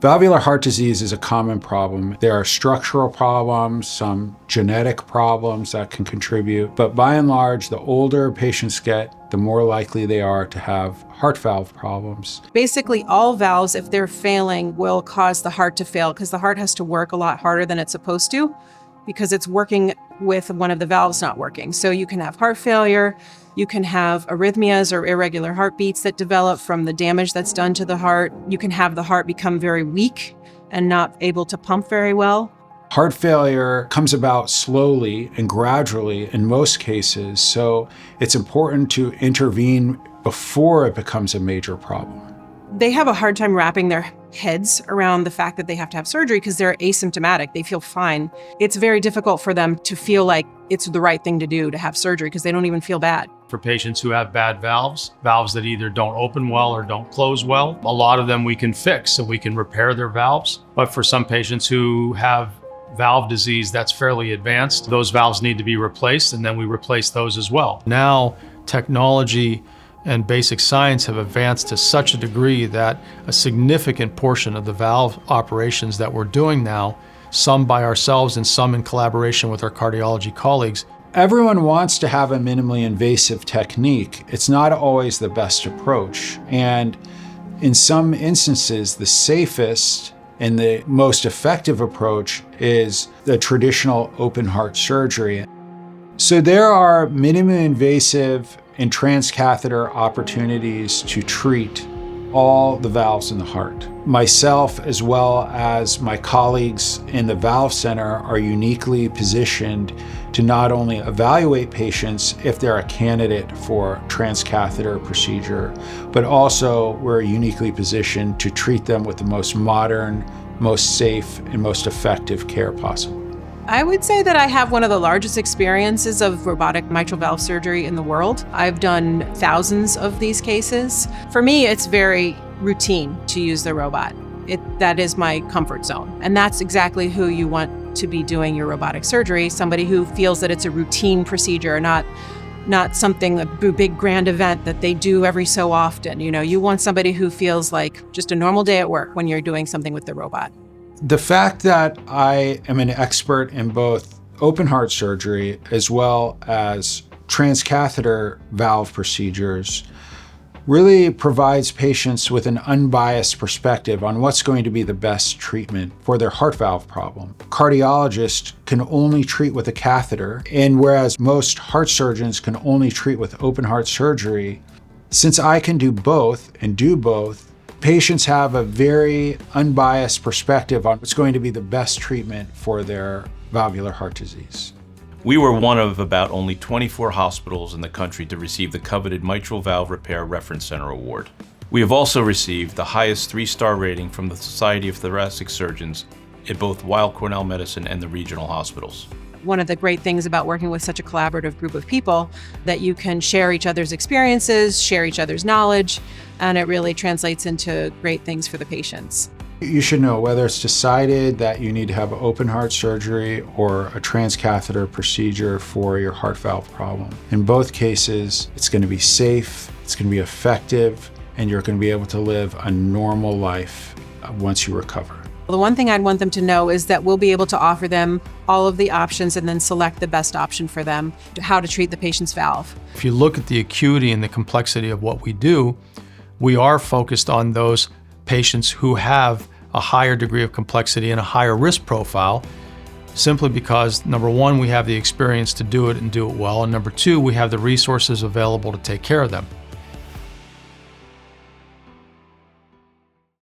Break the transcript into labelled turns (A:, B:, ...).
A: Valvular heart disease is a common problem. There are structural problems, some genetic problems that can contribute, but by and large, the older patients get, the more likely they are to have heart valve problems.
B: Basically, all valves, if they're failing, will cause the heart to fail because the heart has to work a lot harder than it's supposed to because it's working with one of the valves not working. So you can have heart failure, you can have arrhythmias or irregular heartbeats that develop from the damage that's done to the heart. You can have the heart become very weak and not able to pump very well.
A: Heart failure comes about slowly and gradually in most cases, so it's important to intervene before it becomes a major problem.
B: They have a hard time wrapping their heads around the fact that they have to have surgery because they're asymptomatic. They feel fine. It's very difficult for them to feel like it's the right thing to do to have surgery because they don't even feel bad.
C: For patients who have bad valves that either don't open well or don't close well, a lot of them we can fix, so we can repair their valves. But for some patients who have valve disease that's fairly advanced, those valves need to be replaced, and then we replace those as well. Now, technology and basic science have advanced to such a degree that a significant portion of the valve operations that we're doing now, some by ourselves and some in collaboration with our cardiology colleagues.
A: Everyone wants to have a minimally invasive technique. It's not always the best approach. And in some instances, the safest and the most effective approach is the traditional open heart surgery. So there are minimally invasive and transcatheter opportunities to treat all the valves in the heart. Myself, as well as my colleagues in the Valve Center, are uniquely positioned to not only evaluate patients if they're a candidate for transcatheter procedure, but also we're uniquely positioned to treat them with the most modern, most safe, and most effective care possible.
B: I would say that I have one of the largest experiences of robotic mitral valve surgery in the world. I've done thousands of these cases. For me, it's very routine to use the robot. That is my comfort zone. And that's exactly who you want to be doing your robotic surgery, somebody who feels that it's a routine procedure, not something, a big grand event that they do every so often. You want somebody who feels like just a normal day at work when you're doing something with the robot.
A: The fact that I am an expert in both open heart surgery as well as transcatheter valve procedures really provides patients with an unbiased perspective on what's going to be the best treatment for their heart valve problem. Cardiologists can only treat with a catheter, and whereas most heart surgeons can only treat with open heart surgery, since I can do both and do both, patients have a very unbiased perspective on what's going to be the best treatment for their valvular heart disease.
D: We were one of about only 24 hospitals in the country to receive the coveted Mitral Valve Repair Reference Center Award. We have also received the highest 3-star rating from the Society of Thoracic Surgeons at both Weill Cornell Medicine and the regional hospitals.
B: One of the great things about working with such a collaborative group of people that you can share each other's experiences, share each other's knowledge, and it really translates into great things for the patients.
A: You should know whether it's decided that you need to have open heart surgery or a transcatheter procedure for your heart valve problem. In both cases, it's going to be safe, it's going to be effective, and you're going to be able to live a normal life once you recover.
B: The one thing I'd want them to know is that we'll be able to offer them all of the options and then select the best option for them, how to treat the patient's valve.
C: If you look at the acuity and the complexity of what we do, we are focused on those patients who have a higher degree of complexity and a higher risk profile, simply because, number one, we have the experience to do it and do it well, and number two, we have the resources available to take care of them.